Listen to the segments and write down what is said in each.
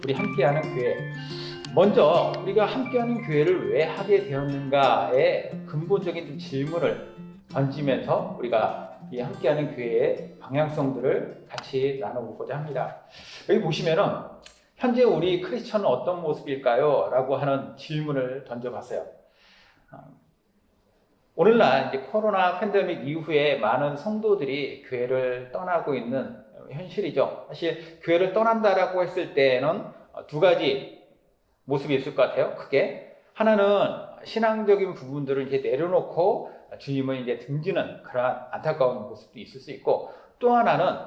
우리 함께하는 교회. 먼저 우리가 함께하는 교회를 왜 하게 되었는가의 근본적인 질문을 던지면서 우리가 이 함께하는 교회의 방향성들을 같이 나눠보고자 합니다. 여기 보시면은 현재 우리 크리스천은 어떤 모습일까요? 라고 하는 질문을 던져봤어요. 오늘날 이제 코로나 팬데믹 이후에 많은 성도들이 교회를 떠나고 있는 현실이죠. 사실 교회를 떠난다라고 했을 때는 두 가지 모습이 있을 것 같아요. 크게 하나는 신앙적인 부분들을 이제 내려놓고 주님을 이제 등지는 그러한 안타까운 모습도 있을 수 있고, 또 하나는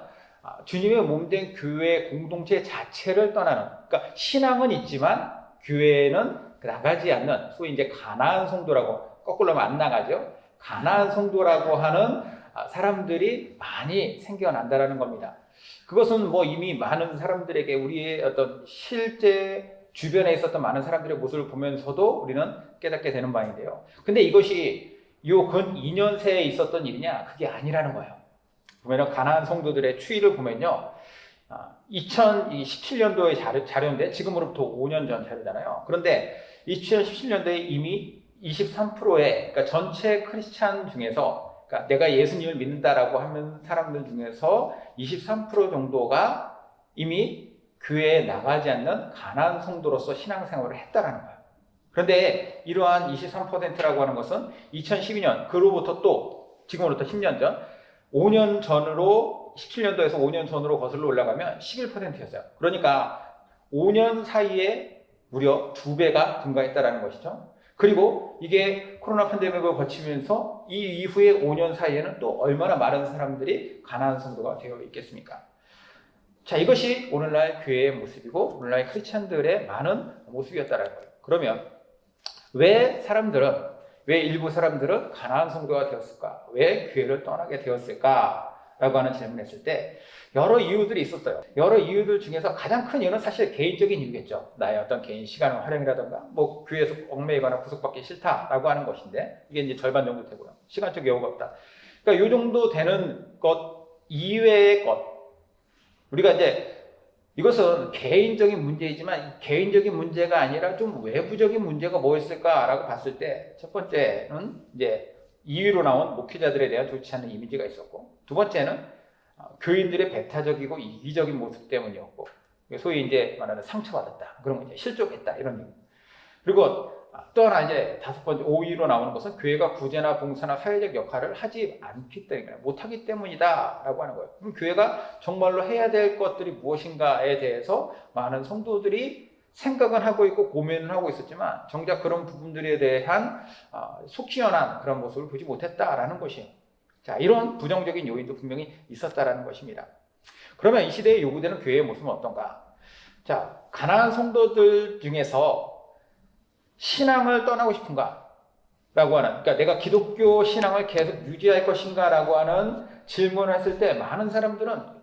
주님의 몸된 교회 공동체 자체를 떠나는, 그러니까 신앙은 있지만 교회는 나가지 않는 소위 이제 가나안 성도라고, 거꾸로 하면 안 나가죠. 가나안 성도라고 하는 사람들이 많이 생겨난다라는 겁니다. 그것은 뭐 이미 많은 사람들에게 우리의 어떤 실제 주변에 있었던 많은 사람들의 모습을 보면서도 우리는 깨닫게 되는 바인데요. 근데 이것이 요 근 2년 새에 있었던 일이냐? 그게 아니라는 거예요. 보면은 가나안 성도들의 추이를 보면요. 2017년도의 자료인데 지금으로부터 5년 전 자료잖아요. 그런데 2017년도에 이미 23%의, 그러니까 전체 크리스찬 중에서, 그러니까 내가 예수님을 믿는다라고 하는 사람들 중에서 23% 정도가 이미 교회에 나가지 않는 가나안 성도로서 신앙생활을 했다라는 거예요. 그런데 이러한 23%라고 하는 것은 2012년, 그로부터 또 지금으로부터 10년 전, 5년 전으로, 17년도에서 5년 전으로 거슬러 올라가면 11%였어요. 그러니까 5년 사이에 무려 2배가 증가했다는 것이죠. 그리고 이게 코로나 팬데믹을 거치면서 이 이후에 5년 사이에는 또 얼마나 많은 사람들이 가나안 성도가 되어 있겠습니까? 자, 이것이 오늘날 교회의 모습이고 오늘날 크리스찬들의 많은 모습이었다는 거예요. 그러면 왜 일부 사람들은 가나안 성도가 되었을까? 왜 교회를 떠나게 되었을까? 라고 하는 질문을 했을 때 여러 이유들이 있었어요. 여러 이유들 중에서 가장 큰 이유는 사실 개인적인 이유겠죠. 나의 어떤 개인 시간 활용이라든가 뭐 교회에서 얽매이거나 구속받기 싫다라고 하는 것인데, 이게 이제 절반 정도 되고요. 시간적 여유가 없다. 그러니까 이 정도 되는 것 이외의 것, 우리가 이제 이것은 개인적인 문제이지만 개인적인 문제가 아니라 좀 외부적인 문제가 뭐였을까라고 봤을 때, 첫 번째는 이제 2위로 나온 목회자들에 대한 좋지 않은 이미지가 있었고, 두 번째는 교인들의 배타적이고 이기적인 모습 때문이었고, 소위 이제 말하는 상처받았다, 그런 거 이제 실족했다, 이런 의미. 그리고 또 하나 이제 5번째 5위로 나오는 것은 교회가 구제나 봉사나 사회적 역할을 하지 않기 때문에, 못하기 때문이다라고 하는 거예요. 그럼 교회가 정말로 해야 될 것들이 무엇인가에 대해서 많은 성도들이 생각은 하고 있고 고민을 하고 있었지만 정작 그런 부분들에 대한 속 시원한 그런 모습을 보지 못했다라는 것이에요. 자, 이런 부정적인 요인도 분명히 있었다라는 것입니다. 그러면 이 시대에 요구되는 교회의 모습은 어떤가? 자, 가나안 성도들 중에서 신앙을 떠나고 싶은가? 라고 하는, 그러니까 내가 기독교 신앙을 계속 유지할 것인가? 라고 하는 질문을 했을 때 많은 사람들은,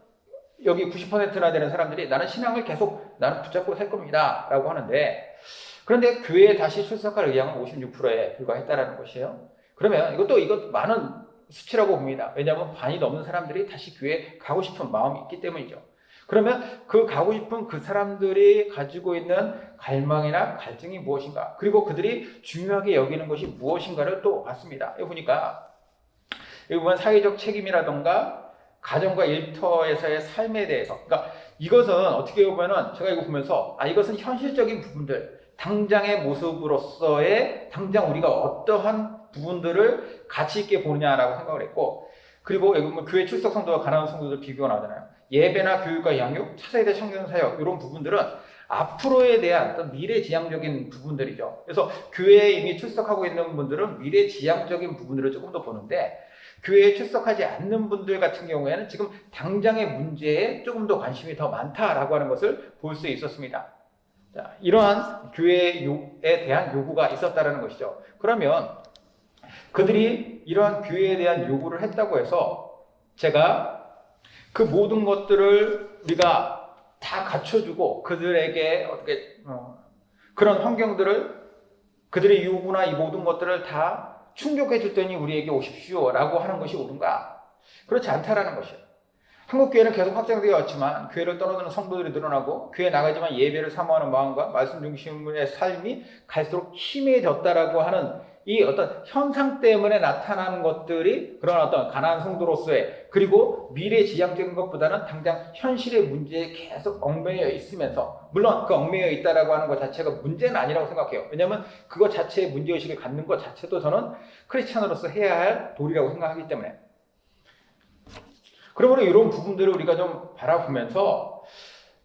여기 90%나 되는 사람들이 나는 신앙을 계속 나는 붙잡고 살 겁니다 라고 하는데, 그런데 교회에 다시 출석할 의향은 56%에 불과했다라는 것이에요. 그러면 이것 많은 수치라고 봅니다. 왜냐하면 반이 넘는 사람들이 다시 교회에 가고 싶은 마음이 있기 때문이죠. 그러면 그 가고 싶은 그 사람들이 가지고 있는 갈망이나 갈증이 무엇인가, 그리고 그들이 중요하게 여기는 것이 무엇인가를 또 봤습니다. 여기 보니까 여기 보면 사회적 책임이라던가 가정과 일터에서의 삶에 대해서, 그러니까 이것은 어떻게 보면은 제가 이거 보면서 이것은 현실적인 부분들, 당장의 모습으로서의 당장 우리가 어떠한 부분들을 가치 있게 보느냐라고 생각을 했고, 그리고 여기 보면 교회 출석 성도와 가나안 성도들 비교가 나오잖아요. 예배나 교육과 양육, 차세대 청년 사역, 이런 부분들은 앞으로에 대한 어떤 미래지향적인 부분들이죠. 그래서 교회에 이미 출석하고 있는 분들은 미래지향적인 부분들을 조금 더 보는데, 교회에 출석하지 않는 분들 같은 경우에는 지금 당장의 문제에 조금 더 관심이 더 많다라고 하는 것을 볼 수 있었습니다. 자, 이러한 교회에 대한 요구가 있었다는 것이죠. 그러면 그들이 이러한 교회에 대한 요구를 했다고 해서 제가 그 모든 것들을 우리가 다 갖춰주고 그들에게 어떻게 그런 환경들을, 그들의 요구나 이 모든 것들을 다 충족해 줬더니 우리에게 오십시오 라고 하는 것이 옳은가? 그렇지 않다라는 것이에요. 한국 교회는 계속 확장되어 왔지만 교회를 떠나드는 성도들이 늘어나고 교회에 나가지만 예배를 사모하는 마음과 말씀 중심의 삶이 갈수록 희미해졌다라고 하는 이 어떤 현상 때문에 나타나는 것들이 그런 어떤 가난한 성도로서의 그리고 미래지향적인 것보다는 당장 현실의 문제에 계속 얽매여 있으면서 물론 그 얽매여 있다라고 하는 것 자체가 문제는 아니라고 생각해요. 왜냐하면 그것 자체의 문제의식을 갖는 것 자체도 저는 크리스찬으로서 해야 할 도리라고 생각하기 때문에 그러므로 이런 부분들을 우리가 좀 바라보면서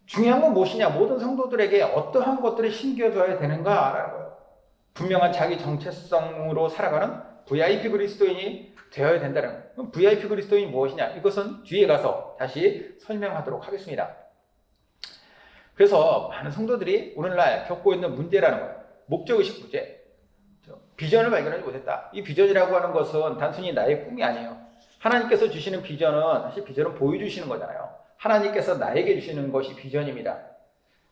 중요한 건 무엇이냐, 모든 성도들에게 어떠한 것들이 심겨져야 되는가라는 거예요. 분명한 자기 정체성으로 살아가는 VIP 그리스도인이 되어야 된다는 거예요. VIP 그리스도인이 무엇이냐, 이것은 뒤에 가서 다시 설명하도록 하겠습니다. 그래서 많은 성도들이 오늘날 겪고 있는 문제라는 거예요. 목적의식 부재, 비전을 발견하지 못했다. 이 비전이라고 하는 것은 단순히 나의 꿈이 아니에요. 하나님께서 주시는 비전은 사실 비전은 보여주시는 거잖아요. 하나님께서 나에게 주시는 것이 비전입니다.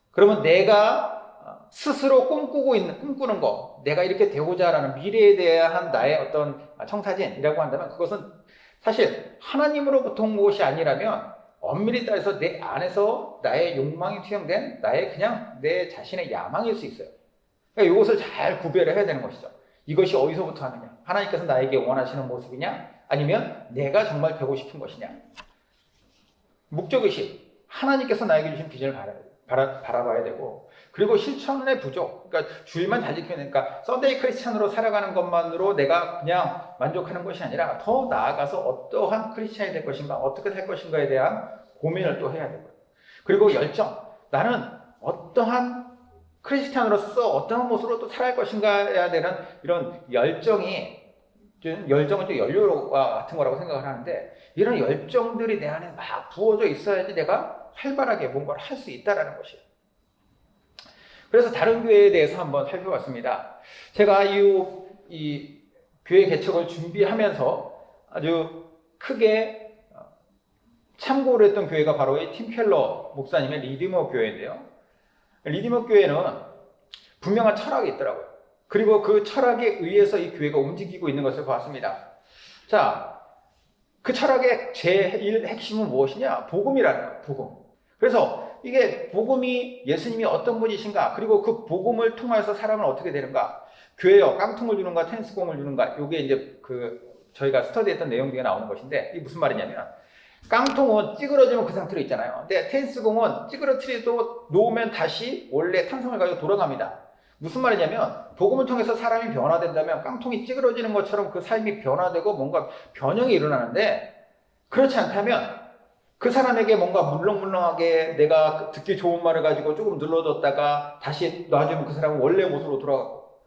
그러면 내가 스스로 꿈꾸는 거, 내가 이렇게 되고자 하는 미래에 대한 나의 어떤 청사진이라고 한다면 그것은 사실 하나님으로부터 온 것이 아니라면 엄밀히 따져서 내 안에서 나의 욕망이 투영된 나의 그냥 내 자신의 야망일 수 있어요. 그러니까 이것을 잘 구별을 해야 되는 것이죠. 이것이 어디서부터 하느냐? 하나님께서 나에게 원하시는 모습이냐? 아니면 내가 정말 되고 싶은 것이냐? 목적의식, 하나님께서 나에게 주신 비전을 바라봐야 되고, 그리고 실천의 부족, 그러니까 주일만 잘 지키면 되니까 썬데이 크리스찬으로 살아가는 것만으로 내가 그냥 만족하는 것이 아니라 더 나아가서 어떠한 크리스찬이 될 것인가, 어떻게 될 것인가에 대한 고민을 또 해야 되고요. 그리고 열정, 나는 어떠한 크리스찬으로서 어떤 모습으로 또 살아갈 것인가에 대한 이런 열정은 좀 연료와 같은 거라고 생각을 하는데, 이런 열정들이 내 안에 막 부어져 있어야지 내가 활발하게 뭔가를 할 수 있다는 것이에요. 그래서 다른 교회에 대해서 한번 살펴봤습니다. 제가 이 교회 개척을 준비하면서 아주 크게 참고를 했던 교회가 바로 이 팀 켈러 목사님의 리디머 교회인데요. 리디머 교회는 분명한 철학이 있더라고요. 그리고 그 철학에 의해서 이 교회가 움직이고 있는 것을 봤습니다. 자, 그 철학의 제일 핵심은 무엇이냐? 복음이라는 거예요. 복음. 그래서 이게 복음이 예수님이 어떤 분이신가, 그리고 그 복음을 통해서 사람은 어떻게 되는가, 교회요 깡통을 주는가 테니스공을 주는가, 이게 이제 저희가 스터디했던 내용 중에 나오는 것인데, 이게 무슨 말이냐면 깡통은 찌그러지면 그 상태로 있잖아요. 근데 테니스공은 찌그러뜨려도 놓으면 다시 원래 탄성을 가지고 돌아갑니다. 무슨 말이냐면 복음을 통해서 사람이 변화된다면 깡통이 찌그러지는 것처럼 그 삶이 변화되고 뭔가 변형이 일어나는데, 그렇지 않다면 그 사람에게 뭔가 물렁물렁하게 내가 듣기 좋은 말을 가지고 조금 눌러뒀다가 다시 놔주면 그 사람은 원래 모습으로 돌아가고,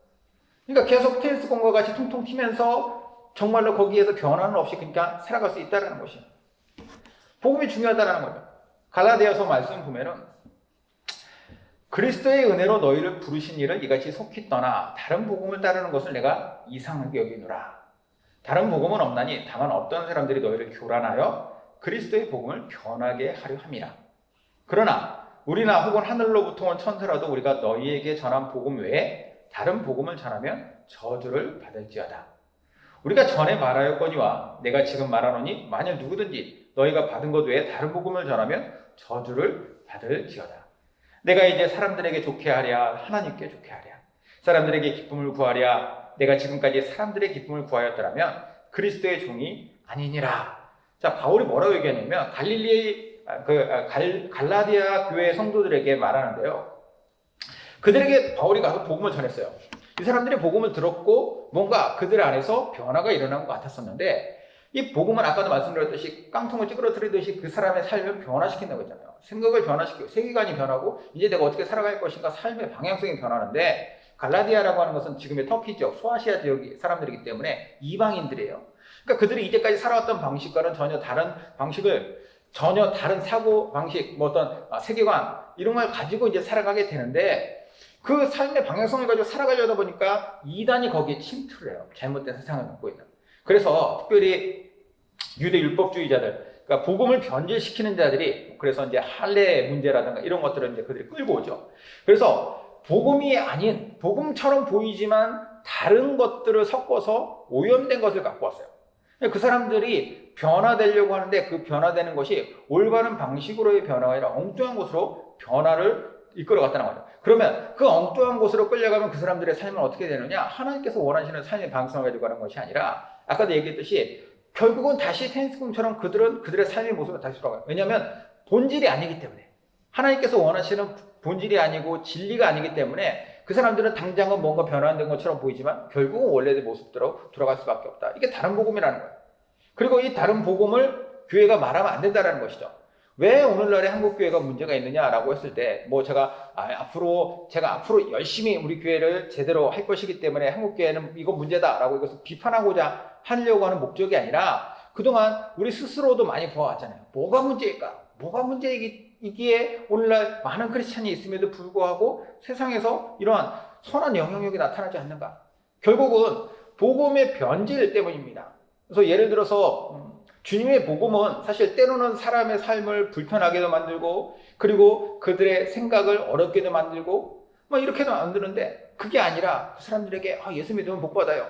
그러니까 계속 테니스공과 같이 퉁퉁 튀면서 정말로 거기에서 변화는 없이 그러니까 살아갈 수 있다는 것이에요. 복음이 중요하다는 거죠. 갈라디아서 말씀 보면은 그리스도의 은혜로 너희를 부르신 이를 이같이 속히 떠나 다른 복음을 따르는 것을 내가 이상하게 여기노라. 다른 복음은 없나니 다만 어떤 사람들이 너희를 교란하여 그리스도의 복음을 변하게 하려 함이라. 그러나 우리나 혹은 하늘로부터 온 천사라도 우리가 너희에게 전한 복음 외에 다른 복음을 전하면 저주를 받을지어다. 우리가 전에 말하였거니와 내가 지금 말하노니 만일 누구든지 너희가 받은 것 외에 다른 복음을 전하면 저주를 받을지어다. 내가 이제 사람들에게 좋게 하랴 하나님께 좋게 하랴, 사람들에게 기쁨을 구하랴 내가 지금까지 사람들의 기쁨을 구하였더라면 그리스도의 종이 아니니라. 자, 바울이 뭐라고 얘기하냐면 갈라디아 교회 성도들에게 말하는데요. 그들에게 바울이 가서 복음을 전했어요. 이 사람들이 복음을 들었고 뭔가 그들 안에서 변화가 일어난 것 같았었는데, 이 복음은 아까도 말씀드렸듯이 깡통을 찌그러뜨리듯이 그 사람의 삶을 변화시킨다고 했잖아요. 생각을 변화시키고 세계관이 변하고 이제 내가 어떻게 살아갈 것인가, 삶의 방향성이 변하는데, 갈라디아라고 하는 것은 지금의 터키 지역, 소아시아 지역의 사람들이기 때문에 이방인들이에요. 그러니까 그들이 이제까지 살아왔던 방식과는 전혀 다른 방식을, 전혀 다른 사고 방식, 뭐 어떤 세계관 이런 걸 가지고 이제 살아가게 되는데, 그 삶의 방향성을 가지고 살아가려다 보니까 이단이 거기에 침투를 해요. 잘못된 세상을 갖고 있는. 그래서 특별히 유대 율법주의자들, 그러니까 복음을 변질시키는 자들이, 그래서 이제 할례 문제라든가 이런 것들을 이제 그들이 끌고 오죠. 그래서 복음이 아닌, 복음처럼 보이지만 다른 것들을 섞어서 오염된 것을 갖고 왔어요. 그 사람들이 변화되려고 하는데 그 변화되는 것이 올바른 방식으로의 변화가 아니라 엉뚱한 곳으로 변화를 이끌어갔다는 거죠. 그러면 그 엉뚱한 곳으로 끌려가면 그 사람들의 삶은 어떻게 되느냐? 하나님께서 원하시는 삶의 방향성을 가지고 가는 것이 아니라 아까도 얘기했듯이 결국은 다시 테니스공처럼 그들은 그들의 삶의 모습으로 다시 돌아가요. 왜냐하면 본질이 아니기 때문에, 하나님께서 원하시는 본질이 아니고 진리가 아니기 때문에 그 사람들은 당장은 뭔가 변화된 것처럼 보이지만 결국은 원래의 모습대로 돌아갈 수밖에 없다. 이게 다른 복음이라는 거예요. 그리고 이 다른 복음을 교회가 말하면 안 된다는 것이죠. 왜 오늘날의 한국교회가 문제가 있느냐라고 했을 때, 제가 앞으로 열심히 우리 교회를 제대로 할 것이기 때문에 한국교회는 이거 문제다라고 이것을 비판하고자 하려고 하는 목적이 아니라 그동안 우리 스스로도 많이 보아왔잖아요. 뭐가 문제일까? 뭐가 문제이기에 오늘날 많은 크리스찬이 있음에도 불구하고 세상에서 이러한 선한 영향력이 나타나지 않는가? 결국은 복음의 변질 때문입니다. 그래서 예를 들어서 주님의 복음은 사실 때로는 사람의 삶을 불편하게도 만들고 그리고 그들의 생각을 어렵게도 만들고 이렇게도 만드는데 그게 아니라 그 사람들에게 예수 믿으면 복 받아요.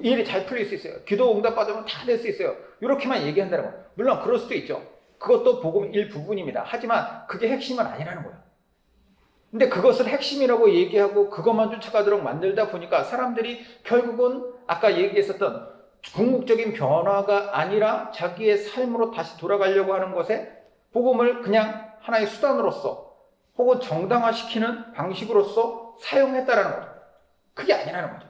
일이 잘 풀릴 수 있어요. 기도 응답 받으면 다 될 수 있어요. 이렇게만 얘기한다는 거예요. 물론 그럴 수도 있죠. 그것도 복음 일부분입니다. 하지만 그게 핵심은 아니라는 거예요. 근데 그것을 핵심이라고 얘기하고 그것만 쫓아가도록 만들다 보니까 사람들이 결국은 아까 얘기했었던 궁극적인 변화가 아니라 자기의 삶으로 다시 돌아가려고 하는 것에 복음을 그냥 하나의 수단으로서 혹은 정당화시키는 방식으로서 사용했다라는 거죠. 그게 아니라는 거죠.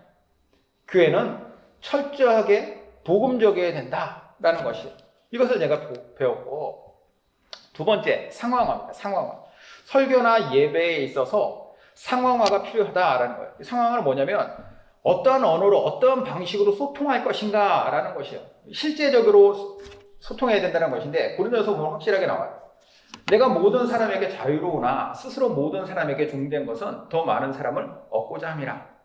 교회는 철저하게 복음적이어야 된다라는 것이, 이것을 제가 배웠고, 두 번째, 상황화입니다. 상황화. 설교나 예배에 있어서 상황화가 필요하다라는 거예요. 상황화는 뭐냐면 어떠한 언어로 어떠한 방식으로 소통할 것인가 라는 것이에요. 실제적으로 소통해야 된다는 것인데 고린도서 보면 확실하게 나와요. 내가 모든 사람에게 자유로우나 스스로 모든 사람에게 종된 것은 더 많은 사람을 얻고자 함이라.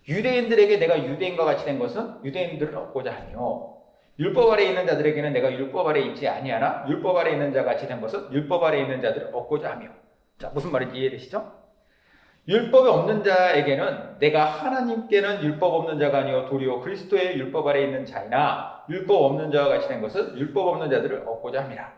유대인들에게 내가 유대인과 같이 된 것은 유대인들을 얻고자 하며 율법 아래 있는 자들에게는 내가 율법 아래 있지 아니하나 율법 아래 있는 자 같이 된 것은 율법 아래 있는 자들을 얻고자 하며. 자, 무슨 말인지 이해되시죠? 율법이 없는 자에게는 내가 하나님께는 율법 없는 자가 아니요 도리어 그리스도의 율법 아래 있는 자이나 율법 없는 자와 같이 된 것은 율법 없는 자들을 얻고자 함이라.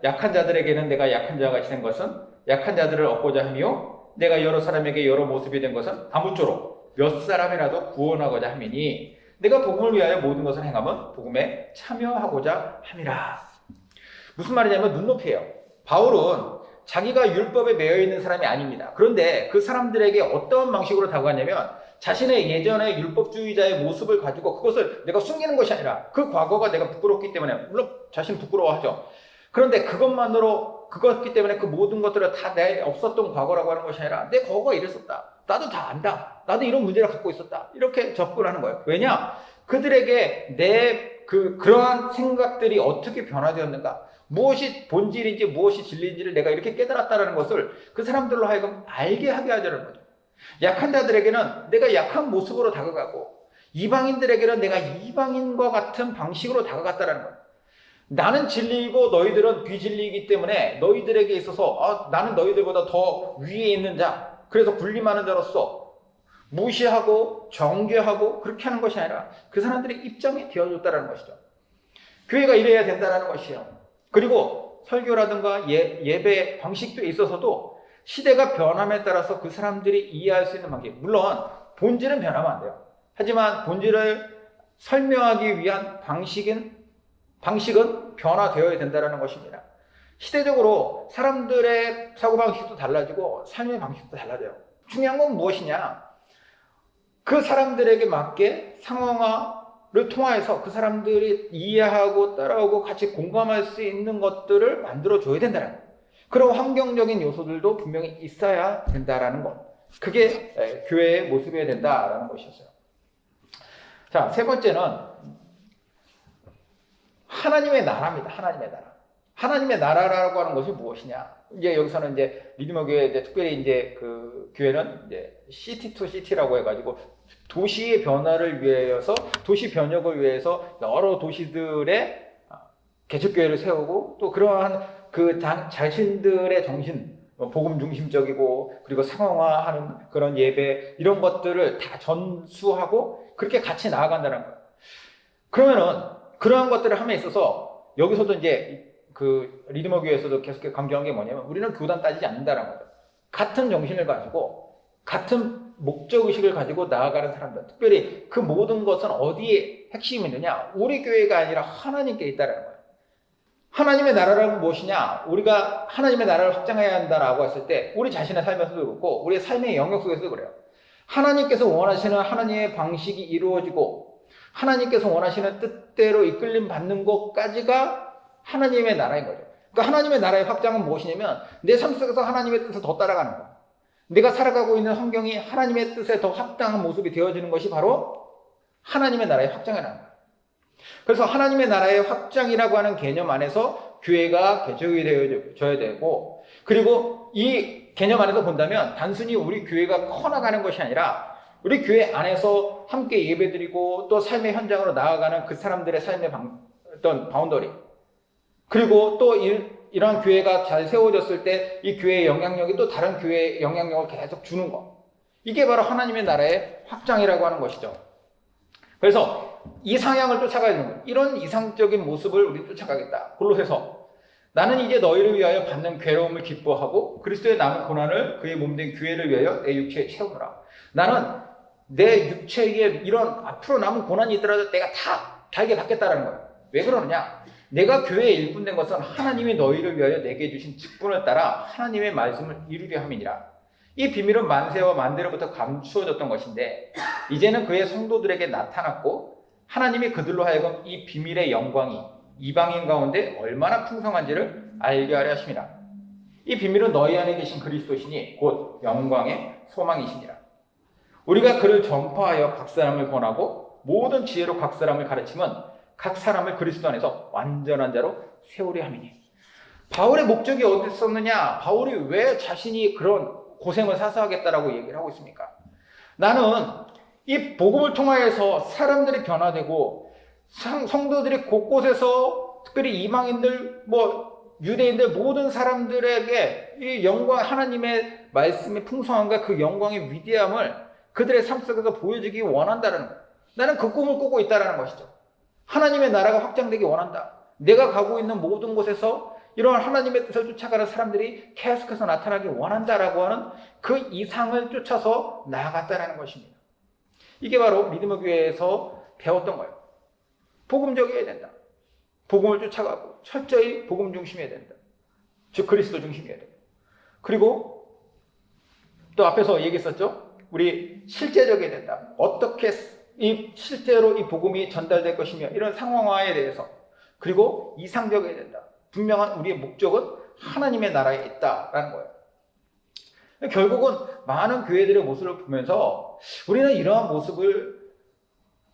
약한 자들에게는 내가 약한 자와 같이 된 것은 약한 자들을 얻고자 하며 내가 여러 사람에게 여러 모습이 된 것은 아무쪼록 몇 사람이라도 구원하고자 함이니 내가 복음을 위하여 모든 것을 행하면 복음에 참여하고자 함이라. 무슨 말이냐면 눈높이에요. 바울은 자기가 율법에 매여 있는 사람이 아닙니다. 그런데 그 사람들에게 어떤 방식으로 다가가냐면 자신의 예전의 율법주의자의 모습을 가지고 그것을 내가 숨기는 것이 아니라 그 과거가 내가 부끄럽기 때문에, 물론 자신 부끄러워하죠. 그런데 그것기 때문에 그 모든 것들을 다 내 없었던 과거라고 하는 것이 아니라 내 과거가 이랬었다. 나도 다 안다. 나도 이런 문제를 갖고 있었다. 이렇게 접근하는 거예요. 왜냐? 그들에게 그러한 생각들이 어떻게 변화되었는가? 무엇이 본질인지 무엇이 진리인지를 내가 이렇게 깨달았다는 것을 그 사람들로 하여금 알게 하게 하자는 거죠. 약한 자들에게는 내가 약한 모습으로 다가가고 이방인들에게는 내가 이방인과 같은 방식으로 다가갔다는 거예요. 나는 진리이고 너희들은 비진리이기 때문에 너희들에게 있어서 나는 너희들보다 더 위에 있는 자, 그래서 군림하는 자로서 무시하고 정죄하고 그렇게 하는 것이 아니라 그 사람들의 입장에 되어줬다는 것이죠. 교회가 이래야 된다는 것이에요. 그리고 설교라든가 예배 방식도 있어서도 시대가 변함에 따라서 그 사람들이 이해할 수 있는 방식, 물론 본질은 변하면 안 돼요. 하지만 본질을 설명하기 위한 방식은 변화되어야 된다는 것입니다. 시대적으로 사람들의 사고방식도 달라지고 삶의 방식도 달라져요. 중요한 건 무엇이냐? 그 사람들에게 맞게 상황화를 통해서 그 사람들이 이해하고 따라오고 같이 공감할 수 있는 것들을 만들어줘야 된다는 거예요. 그런 환경적인 요소들도 분명히 있어야 된다는 것. 그게 교회의 모습이어야 된다는 것이었어요. 자, 세 번째는 하나님의 나라입니다. 하나님의 나라. 하나님의 나라라고 하는 것이 무엇이냐? 이제 여기서는 이제 리디머 교회, 특별히 이제 그 교회는 이제 시티 투 시티라고 해가지고 도시의 변화를 위해서, 도시 변혁을 위해서 여러 도시들의 개척교회를 세우고 또 그러한 자신들의 정신, 복음 중심적이고 그리고 상황화하는 그런 예배 이런 것들을 다 전수하고 그렇게 같이 나아간다는 거예요. 그러면은 그러한 것들을 함에 있어서 여기서도 이제 그 리드머 교회에서도 계속 강조한 게 뭐냐면 우리는 교단 따지지 않는다라는 거죠. 같은 정신을 가지고 같은 목적의식을 가지고 나아가는 사람들, 특별히 그 모든 것은 어디에 핵심이 있느냐? 우리 교회가 아니라 하나님께 있다는 거예요. 하나님의 나라라는 무엇이냐? 우리가 하나님의 나라를 확장해야 한다라고 했을 때 우리 자신의 삶에서도 그렇고 우리의 삶의 영역 속에서도 그래요. 하나님께서 원하시는 하나님의 방식이 이루어지고 하나님께서 원하시는 뜻대로 이끌림 받는 것까지가 하나님의 나라인 거죠. 그러니까 하나님의 나라의 확장은 무엇이냐면 내 삶 속에서 하나님의 뜻을 더 따라가는 거예요. 내가 살아가고 있는 환경이 하나님의 뜻에 더 합당한 모습이 되어지는 것이 바로 하나님의 나라의 확장이라는 거예요. 그래서 하나님의 나라의 확장이라고 하는 개념 안에서 교회가 개척이 되어져야 되고, 그리고 이 개념 안에서 본다면 단순히 우리 교회가 커나가는 것이 아니라 우리 교회 안에서 함께 예배드리고 또 삶의 현장으로 나아가는 그 사람들의 삶의 어떤 바운더리, 그리고 또 이러한 교회가 잘 세워졌을 때 이 교회의 영향력이 또 다른 교회의 영향력을 계속 주는 것, 이게 바로 하나님의 나라의 확장이라고 하는 것이죠. 그래서 이 상향을 쫓아가야 되는 거예요. 이런 이상적인 모습을 우리 쫓아가겠다. 골로새서 나는 이제 너희를 위하여 받는 괴로움을 기뻐하고 그리스도의 남은 고난을 그의 몸된 교회를 위하여 내 육체에 채우노라. 나는 내 육체에 이런 앞으로 남은 고난이 있더라도 내가 다 달게 받겠다라는 거예요. 왜 그러느냐? 내가 교회에 일꾼된 것은 하나님이 너희를 위하여 내게 주신 직분을 따라 하나님의 말씀을 이루려 함이니라. 이 비밀은 만세와 만대로부터 감추어졌던 것인데 이제는 그의 성도들에게 나타났고 하나님이 그들로 하여금 이 비밀의 영광이 이방인 가운데 얼마나 풍성한지를 알게 하려 하심이라. 이 비밀은 너희 안에 계신 그리스도시니 곧 영광의 소망이시니라. 우리가 그를 전파하여 각 사람을 권하고 모든 지혜로 각 사람을 가르치면 각 사람을 그리스도 안에서 완전한 자로 세우려 함이니. 바울의 목적이 어디 있었느냐? 바울이 왜 자신이 그런 고생을 사서하겠다라고 얘기를 하고 있습니까? 나는 이 복음을 통하여서 사람들이 변화되고 성도들이 곳곳에서 특별히 이방인들, 유대인들 모든 사람들에게 이 영광, 하나님의 말씀의 풍성함과 그 영광의 위대함을 그들의 삶 속에서 보여주기 원한다는 거예요. 나는 그 꿈을 꾸고 있다는 것이죠. 하나님의 나라가 확장되기 원한다. 내가 가고 있는 모든 곳에서 이러한 하나님의 뜻을 쫓아가는 사람들이 계속해서 나타나기 원한다라고 하는 그 이상을 쫓아서 나아갔다는 것입니다. 이게 바로 믿음의 교회에서 배웠던 거예요. 복음적이어야 된다. 복음을 쫓아가고 철저히 복음 중심이어야 된다. 즉 그리스도 중심이어야 된다. 그리고 또 앞에서 얘기했었죠. 우리 실제적이어야 된다. 어떻게 실제로 이 복음이 전달될 것이며 이런 상황화에 대해서, 그리고 이상적이어야 된다. 분명한 우리의 목적은 하나님의 나라에 있다라는 거예요. 결국은 많은 교회들의 모습을 보면서 우리는 이러한 모습을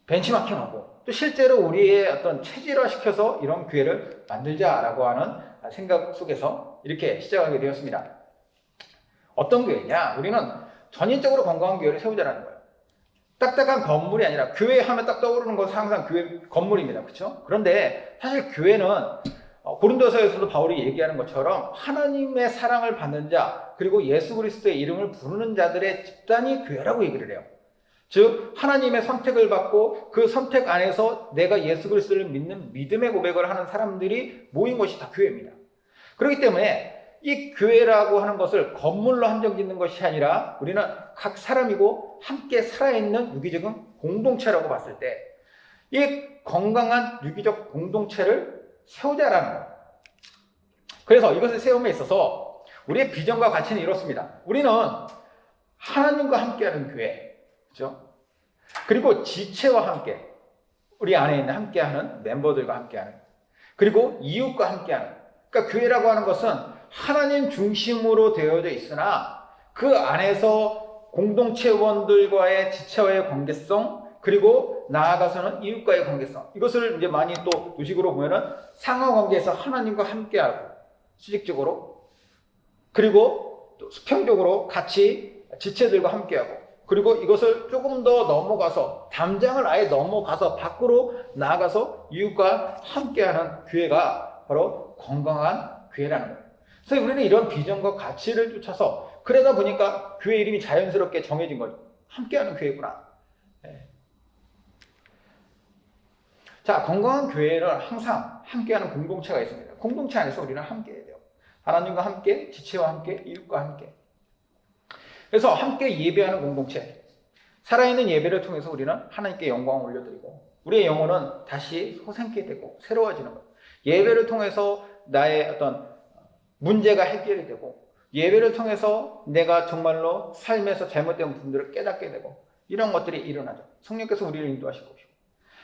벤치마킹하고 또 실제로 우리의 어떤 체질화시켜서 이런 교회를 만들자라고 하는 생각 속에서 이렇게 시작하게 되었습니다. 어떤 교회냐? 우리는 전인적으로 건강한 교회를 세우자라는 거예요. 딱딱한 건물이 아니라, 교회 하면 딱 떠오르는 것은 항상 교회 건물입니다. 그렇죠? 그런데 사실 교회는 고린도서에서도 바울이 얘기하는 것처럼 하나님의 사랑을 받는 자, 그리고 예수 그리스도의 이름을 부르는 자들의 집단이 교회라고 얘기를 해요. 즉 하나님의 선택을 받고 그 선택 안에서 내가 예수 그리스도를 믿는 믿음의 고백을 하는 사람들이 모인 것이 다 교회입니다. 그렇기 때문에 이 교회라고 하는 것을 건물로 한정 짓는 것이 아니라 우리는 각 사람이고 함께 살아있는 유기적인 공동체라고 봤을 때 이 건강한 유기적 공동체를 세우자라는 거예요. 그래서 이것을 세움에 있어서 우리의 비전과 가치는 이렇습니다. 우리는 하나님과 함께하는 교회, 그렇죠? 그리고 지체와 함께, 우리 안에 있는 함께하는 멤버들과 함께하는, 그리고 이웃과 함께하는. 그러니까 교회라고 하는 것은 하나님 중심으로 되어져 있으나 그 안에서 공동체원들과의 지체와의 관계성, 그리고 나아가서는 이웃과의 관계성, 이것을 이제 많이 또 도식으로 보면은 상하관계에서 하나님과 함께하고 수직적으로, 그리고 또 수평적으로 같이 지체들과 함께하고, 그리고 이것을 조금 더 넘어가서 담장을 아예 넘어가서 밖으로 나아가서 이웃과 함께하는 교회가 바로 건강한 교회라는 거예요. 그래서 우리는 이런 비전과 가치를 쫓아서, 그러다 보니까 교회 이름이 자연스럽게 정해진 거죠. 함께하는 교회구나. 자, 건강한 교회는 항상 함께하는 공동체가 있습니다. 공동체 안에서 우리는 함께해야 돼요. 하나님과 함께, 지체와 함께, 이웃과 함께. 그래서 함께 예배하는 공동체. 살아있는 예배를 통해서 우리는 하나님께 영광을 올려드리고 우리의 영혼은 다시 소생케 되고 새로워지는 거예요. 예배를 통해서 나의 어떤 문제가 해결이 되고 예배를 통해서 내가 정말로 삶에서 잘못된 부분들을 깨닫게 되고 이런 것들이 일어나죠. 성령께서 우리를 인도하실 것이고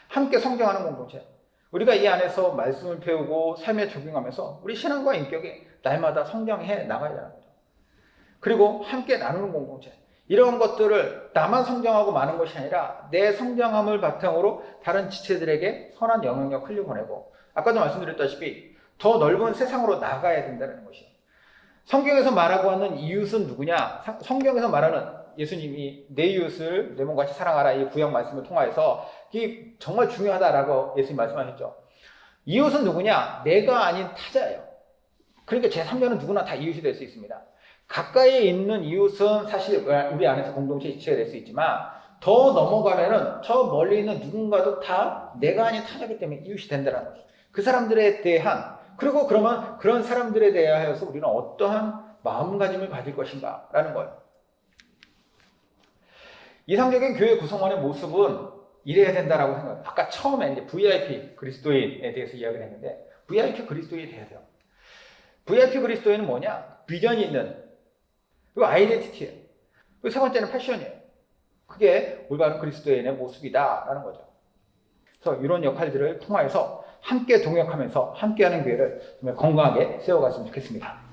함께 성장하는 공동체. 우리가 이 안에서 말씀을 배우고 삶에 적용하면서 우리 신앙과 인격이 날마다 성장해 나가야 되는 거죠. 그리고 함께 나누는 공동체. 이런 것들을 나만 성장하고 마는 것이 아니라 내 성장함을 바탕으로 다른 지체들에게 선한 영향력 흘려보내고 아까도 말씀드렸다시피 더 넓은 세상으로 나가야 된다는 것이에요. 성경에서 말하고 하는 이웃은 누구냐? 성경에서 말하는 예수님이 내 이웃을 내 몸같이 사랑하라 이 구약 말씀을 통하여서 이게 정말 중요하다라고 예수님 말씀하셨죠. 이웃은 누구냐? 내가 아닌 타자예요. 그러니까 제3자는 누구나 다 이웃이 될 수 있습니다. 가까이에 있는 이웃은 사실 우리 안에서 공동체 지체가 될 수 있지만 더 넘어가면은 저 멀리 있는 누군가도 다 내가 아닌 타자이기 때문에 이웃이 된다는 거죠. 그 사람들에 대한 그리고 그러면 그런 사람들에 대하여서 우리는 어떠한 마음가짐을 가질 것인가 라는 거예요. 이상적인 교회 구성원의 모습은 이래야 된다라고 생각해요. 아까 처음에 이제 VIP 그리스도인에 대해서 이야기를 했는데 VIP 그리스도인이 돼야 돼요. VIP 그리스도인은 뭐냐? 비전이 있는 그리고 아이덴티티예요. 그리고 세 번째는 패션이에요. 그게 올바른 그리스도인의 모습이다라는 거죠. 그래서 이런 역할들을 통하여서 함께 동역하면서 함께하는 교회를 정말 건강하게 세워갔으면 좋겠습니다.